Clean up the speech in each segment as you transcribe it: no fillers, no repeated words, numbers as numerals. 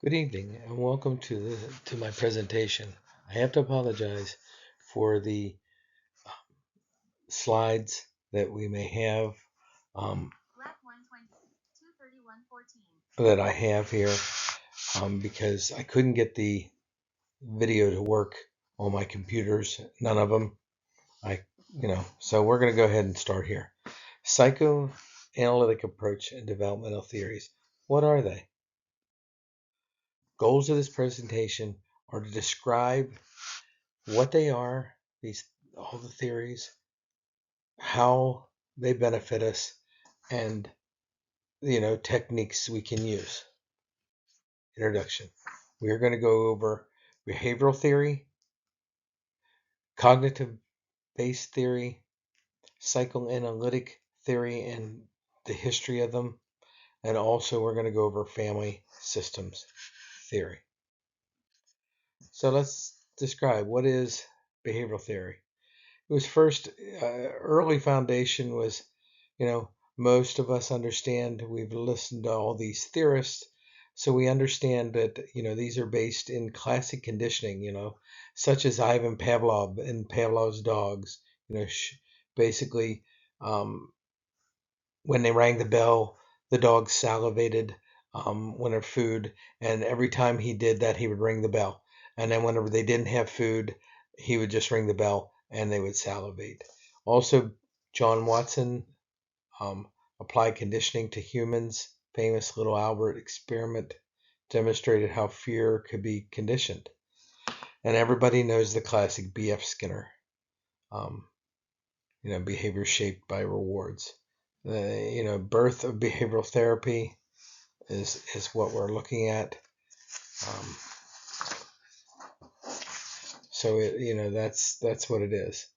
Good evening and welcome to my presentation. I have to apologize for the slides that we may have um, that I have here because I couldn't get the video to work on my computers. None of them. So we're going to go ahead and start here. Psychoanalytic approach and developmental theories. What are they? Goals of this presentation are to describe what they are, all the theories, how they benefit us, and techniques we can use. Introduction. We are going to go over behavioral theory, cognitive based theory, psychoanalytic theory and the history of them, and also we're going to go over family systems theory. So let's describe what is behavioral theory. It was first, early foundation was, most of us understand, we've listened to all these theorists, so we understand that, these are based in classic conditioning, such as Ivan Pavlov and Pavlov's dogs, basically, when they rang the bell, the dog salivated when their food, and every time he did that, he would ring the bell. And then whenever they didn't have food, he would just ring the bell and they would salivate. Also, John Watson applied conditioning to humans. Famous Little Albert experiment demonstrated how fear could be conditioned. And everybody knows the classic B.F. Skinner, behavior shaped by rewards. The birth of behavioral therapy is what we're looking at. Um, so that's what it is.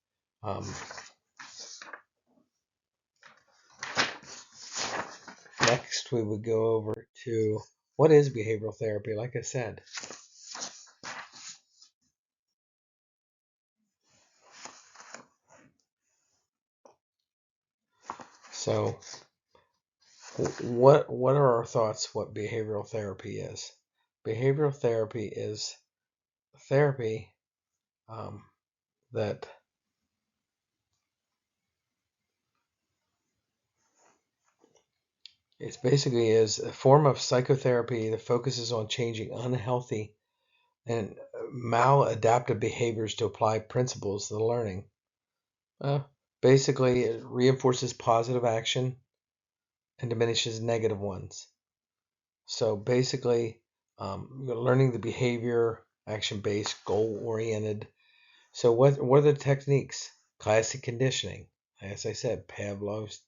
Next, we would go over to what is behavioral therapy. Like I said, so what are our thoughts? What behavioral therapy is? Behavioral therapy is therapy that it basically is a form of psychotherapy that focuses on changing unhealthy and maladaptive behaviors to apply principles to the learning. Basically, it reinforces positive action and diminishes negative ones. So basically, you're learning the behavior, action-based, goal-oriented. So what are the techniques? Classic conditioning. As I said, Pavlov's,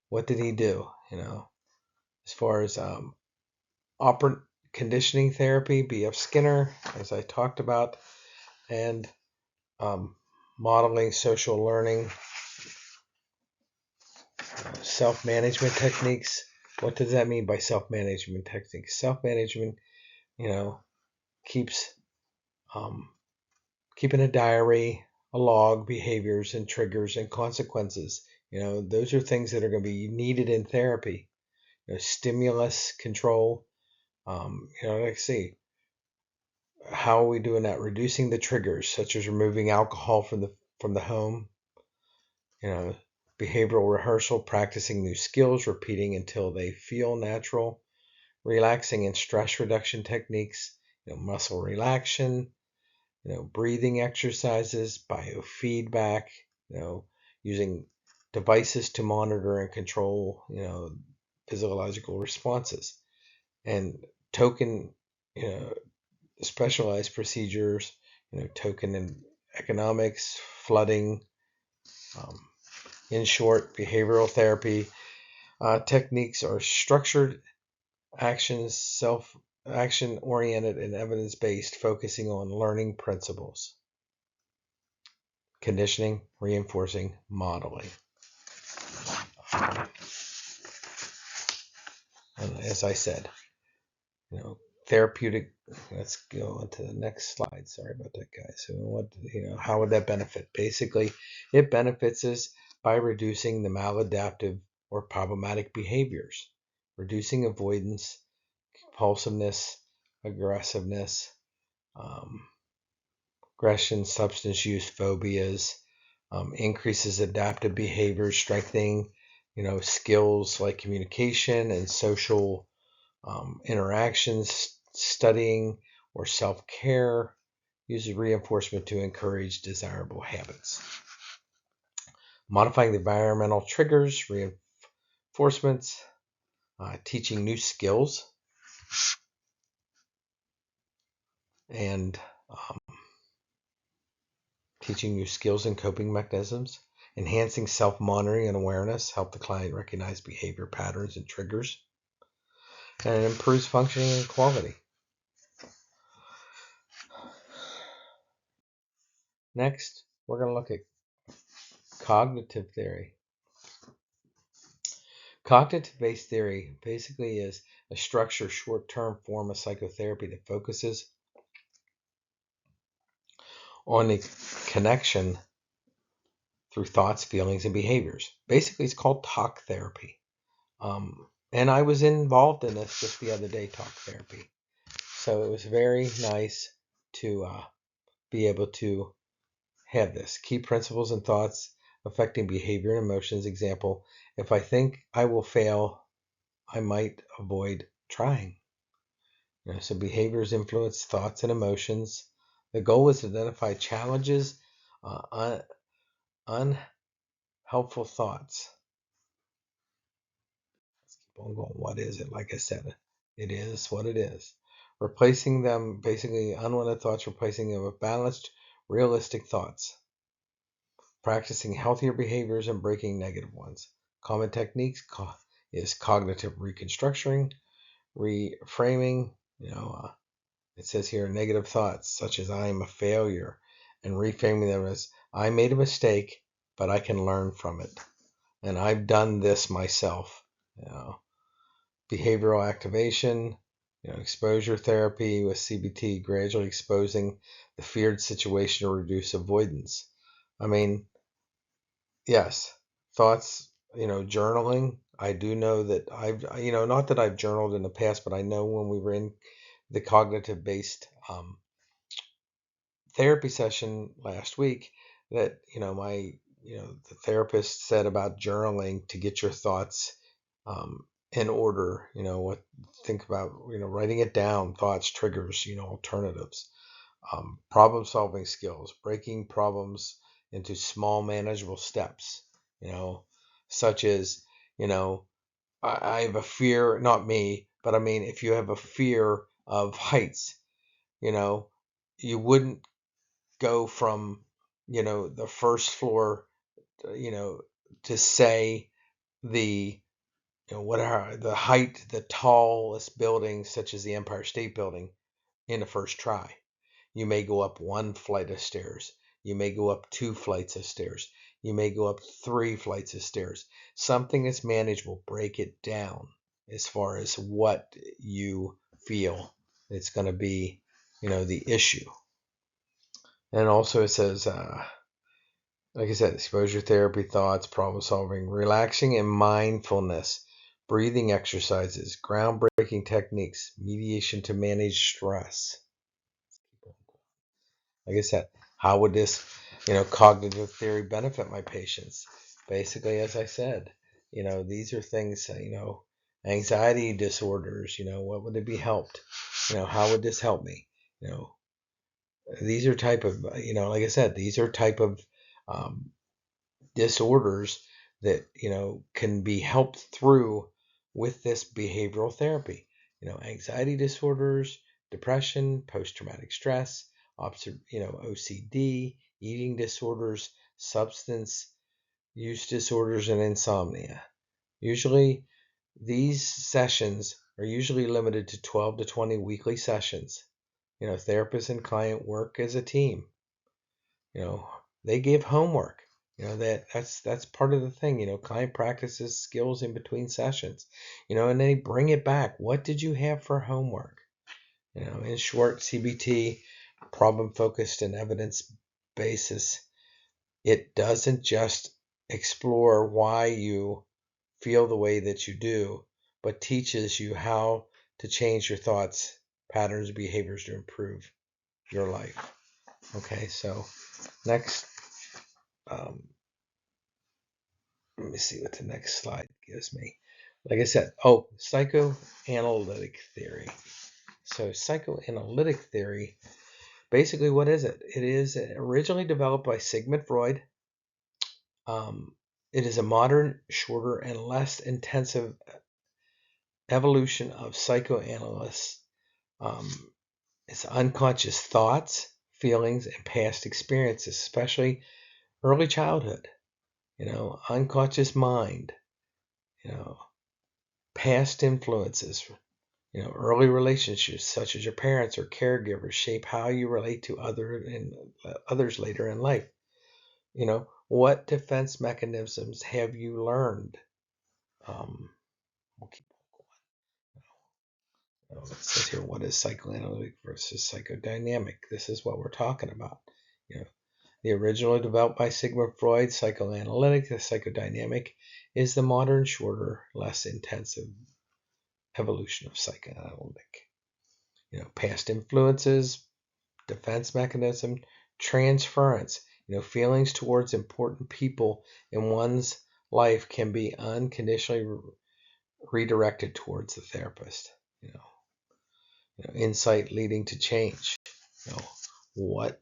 what did he do? As far as operant conditioning therapy, B.F. Skinner, as I talked about, and modeling social learning, self-management techniques. What does that mean by self-management techniques? Self-management, keeps keeping a diary, a log, behaviors and triggers and consequences. Those are things that are going to be needed in therapy. Stimulus control. Let's see. How are we doing that? Reducing the triggers, such as removing alcohol from the home. Behavioral rehearsal, practicing new skills, repeating until they feel natural. Relaxing and stress reduction techniques. Muscle relaxation. Breathing exercises, biofeedback. Using devices to monitor and control. Physiological responses, and token. Specialized procedures, token and economics, flooding. In short, behavioral therapy techniques are structured actions, self-action oriented and evidence-based, focusing on learning principles, conditioning, reinforcing, modeling. And as I said, therapeutic. Let's go on to the next slide. Sorry about that, guys. So how would that benefit? Basically, it benefits us by reducing the maladaptive or problematic behaviors, reducing avoidance, compulsiveness, aggressiveness, aggression, substance use, phobias, increases adaptive behaviors, strengthening, skills like communication and social interactions, studying or self-care, uses reinforcement to encourage desirable habits. Modifying the environmental triggers, reinforcements, teaching new skills, and teaching new skills and coping mechanisms, enhancing self-monitoring and awareness, help the client recognize behavior patterns and triggers, and it improves functioning and quality. Next, we're going to look at cognitive theory. Cognitive-based theory basically is a structured short-term form of psychotherapy that focuses on the connection through thoughts, feelings, and behaviors. Basically, it's called talk therapy. And I was involved in this just the other day, talk therapy. So it was very nice to be able to have this. Key principles and thoughts affecting behavior and emotions. Example, if I think I will fail, I might avoid trying. So behaviors influence thoughts and emotions. The goal is to identify challenges, unhelpful thoughts. Let's keep on going. What is it? Like I said, it is what it is. Replacing them, basically unwanted thoughts, replacing them with balanced, realistic thoughts. Practicing healthier behaviors and breaking negative ones. Common techniques is cognitive reconstruction, reframing. It says here negative thoughts such as I am a failure, and reframing them as I made a mistake, but I can learn from it, and I've done this myself. Behavioral activation, exposure therapy with CBT, gradually exposing the feared situation to reduce avoidance. I mean, yes, thoughts, journaling. I do know that I've, not that I've journaled in the past, but I know when we were in the cognitive based therapy session last week that, the therapist said about journaling to get your thoughts in order, think about, writing it down, thoughts, triggers, alternatives, problem solving skills, breaking problems into small manageable steps, such as, I have a fear, not me, but I mean, if you have a fear of heights, you wouldn't go from, the first floor, to say the, what are the height, the tallest buildings, such as the Empire State Building, in the first try. You may go up one flight of stairs. You may go up 2 flights of stairs. You may go up 3 flights of stairs. Something that's manageable. Break it down as far as what you feel it's going to be, the issue. And also it says, like I said, exposure therapy, thoughts, problem solving, relaxing, and mindfulness, breathing exercises, groundbreaking techniques, mediation to manage stress. Like I said, how would this, cognitive theory benefit my patients? Basically, as I said, these are things, anxiety disorders, what would it be helped? How would this help me? These are type of, like I said, these are type of disorders that, can be helped through with this behavioral therapy. Anxiety disorders, depression, post-traumatic stress, OCD, eating disorders, substance use disorders, and insomnia. Usually, these sessions are usually limited to 12 to 20 weekly sessions. Therapist and client work as a team. They give homework. That's part of the thing. Client practices skills in between sessions. And they bring it back. What did you have for homework? In short, CBT, problem focused and evidence basis. It doesn't just explore why you feel the way that you do, but teaches you how to change your thoughts, patterns, behaviors to improve your life. Okay, so next, let me see what the next slide gives me. Like I said, psychoanalytic theory. So psychoanalytic theory, basically what is it? It is originally developed by Sigmund Freud. It is a modern, shorter, and less intensive evolution of psychoanalysis. It's unconscious thoughts, feelings, and past experiences, especially early childhood, unconscious mind, past influences, early relationships such as your parents or caregivers shape how you relate to others later in life. What defense mechanisms have you learned? We'll keep going. It says here, what is psychoanalytic versus psychodynamic? This is what we're talking about. The originally developed by Sigmund Freud, psychoanalytic, the psychodynamic is the modern, shorter, less intensive evolution of psychoanalytic. Past influences, defense mechanism, transference. Feelings towards important people in one's life can be unconditionally redirected towards the therapist. Insight leading to change. What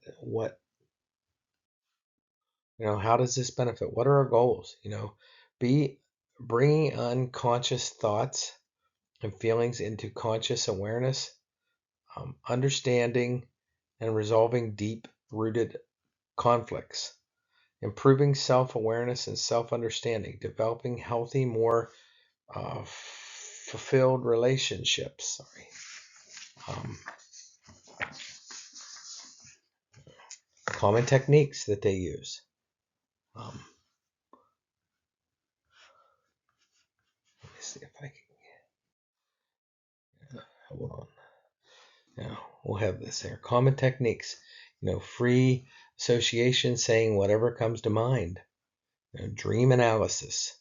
how does this benefit? What are our goals? Be bringing unconscious thoughts and feelings into conscious awareness, understanding and resolving deep-rooted conflicts, improving self-awareness and self-understanding, developing healthy, more fulfilled relationships. Common techniques that they use. Let me see if I can. Hold on. Now we'll have this here. Common techniques. Free association, saying whatever comes to mind. Dream analysis.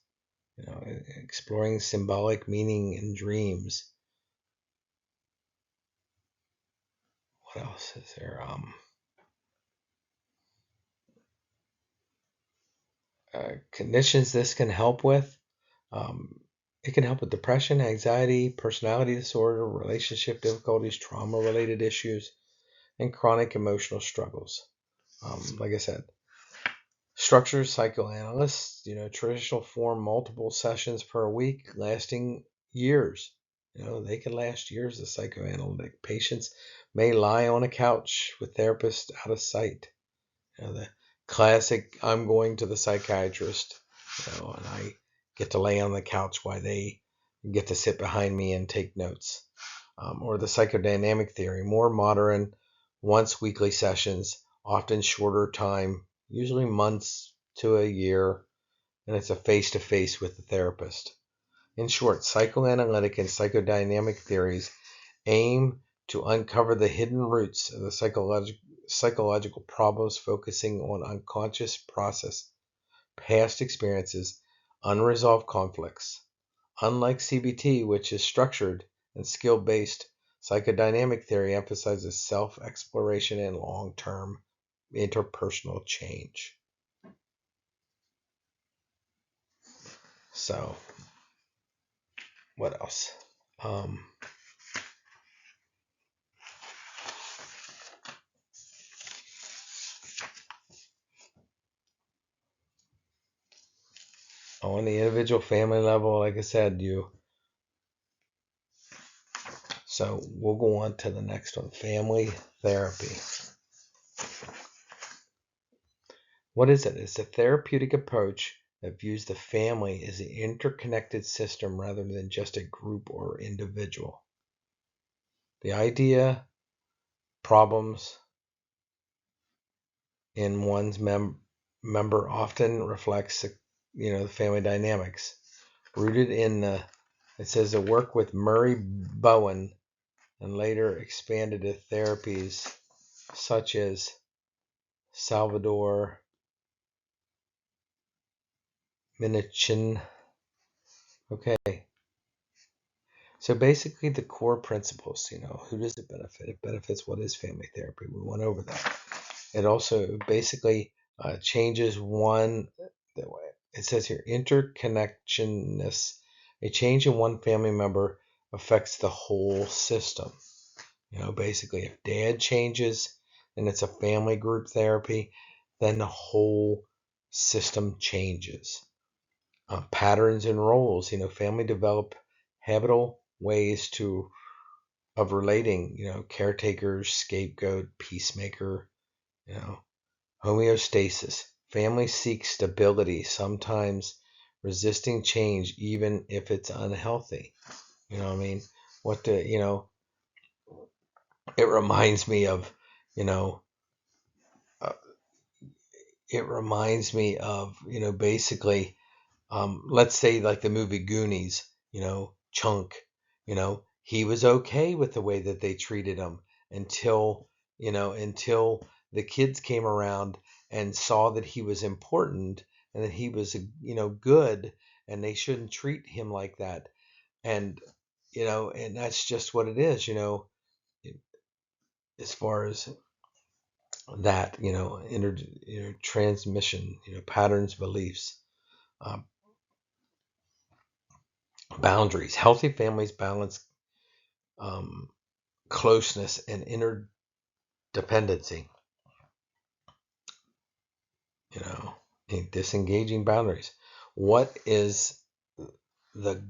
Exploring symbolic meaning in dreams. What else is there? Conditions this can help with. It can help with depression, anxiety, personality disorder, relationship difficulties, trauma-related issues, and chronic emotional struggles. Like I said, structured psychoanalysts, traditional form, multiple sessions per week, lasting years. They can last years. The psychoanalytic patients may lie on a couch with therapists out of sight. The classic, I'm going to the psychiatrist, and I get to lay on the couch while they get to sit behind me and take notes. Or the psychodynamic theory, more modern, once weekly sessions, often shorter time, usually months to a year, and it's a face-to-face with the therapist. In short, psychoanalytic and psychodynamic theories aim to uncover the hidden roots of the psychological problems, focusing on unconscious process, past experiences, unresolved conflicts. Unlike CBT, which is structured and skill-based, psychodynamic theory emphasizes self-exploration and long-term interpersonal change. So, what else? On the individual family level, like I said, so we'll go on to the next one, family therapy. What is it? It's a therapeutic approach that views the family as an interconnected system rather than just a group or individual. The idea, problems in one's member often reflects the family dynamics. Rooted in it says the work with Murray Bowen and later expanded to therapies such as Salvador Minuchin. Okay. So basically the core principles, who does it benefit? It benefits what is family therapy. We went over that. It also basically changes it says here, interconnectionness. A change in one family member affects the whole system. Basically if dad changes and it's a family group therapy, then the whole system changes. Patterns and roles, family develop habitual ways of relating, caretakers, scapegoat, peacemaker, homeostasis. Family seeks stability, sometimes resisting change even if it's unhealthy. You know what I mean? It reminds me of, you know, uh, basically, let's say like the movie Goonies, Chunk, he was okay with the way that they treated him until the kids came around and saw that he was important and that he was, good, and they shouldn't treat him like that. And, and that's just what it is, as far as that, transmission, patterns, beliefs, um, boundaries. Healthy families balance um, closeness and interdependency, in disengaging boundaries. What is the,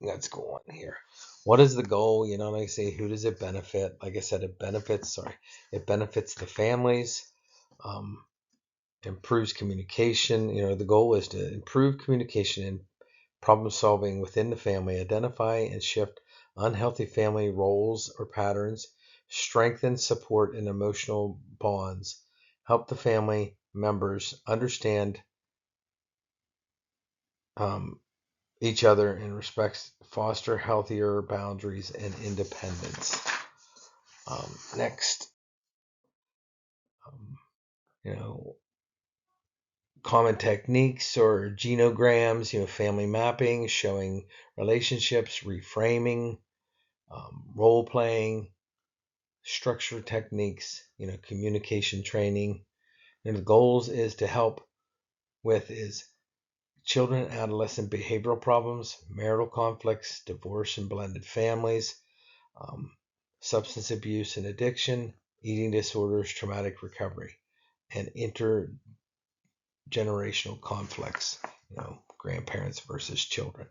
let's go on here. What is the goal? Like I say, who does it benefit? Like I said, it benefits the families, improves communication. The goal is to improve communication and problem solving within the family, identify and shift unhealthy family roles or patterns, strengthen support and emotional bonds, help the family members understand each other and respect, foster healthier boundaries and independence. Next, um, you know, common techniques or genograms, family mapping, showing relationships, reframing, role playing, structure techniques, communication training. And the goals is to help with is children and adolescent behavioral problems, marital conflicts, divorce and blended families, um, substance abuse and addiction, eating disorders, traumatic recovery, and intergenerational conflicts, grandparents versus children.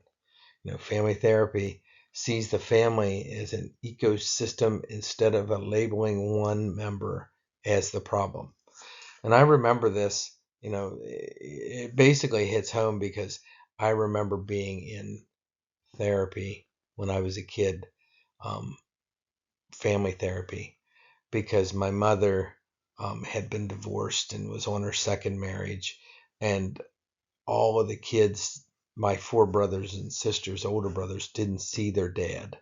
Family therapy sees the family as an ecosystem instead of labeling one member as the problem. And I remember this, it basically hits home because I remember being in therapy when I was a kid, family therapy, because my mother had been divorced and was on her second marriage. And all of the kids, my four brothers and sisters, older brothers, didn't see their dad.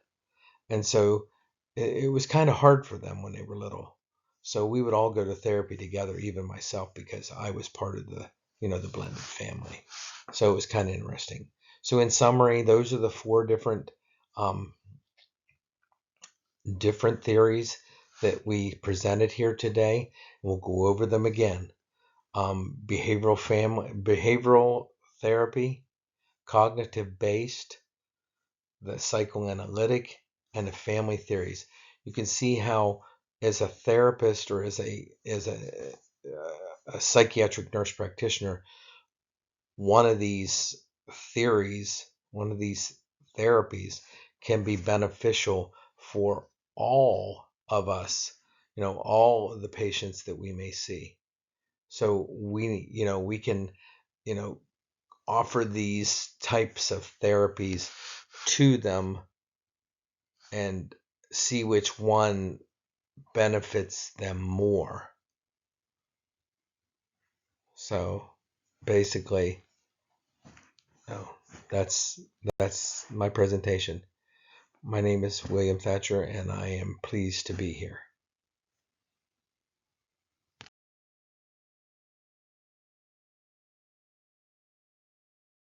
And so it was kind of hard for them when they were little. So we would all go to therapy together, even myself, because I was part of the blended family. So it was kind of interesting. So in summary, those are the four different theories that we presented here today. We'll go over them again. Behavioral therapy, cognitive based, the psychoanalytic, and the family theories. You can see how, as a therapist or as a psychiatric nurse practitioner, one of these therapies can be beneficial for all of us, all of the patients that we may see. So we can, offer these types of therapies to them and see which one benefits them more. So basically, that's my presentation. My name is William Thatcher, and I am pleased to be here.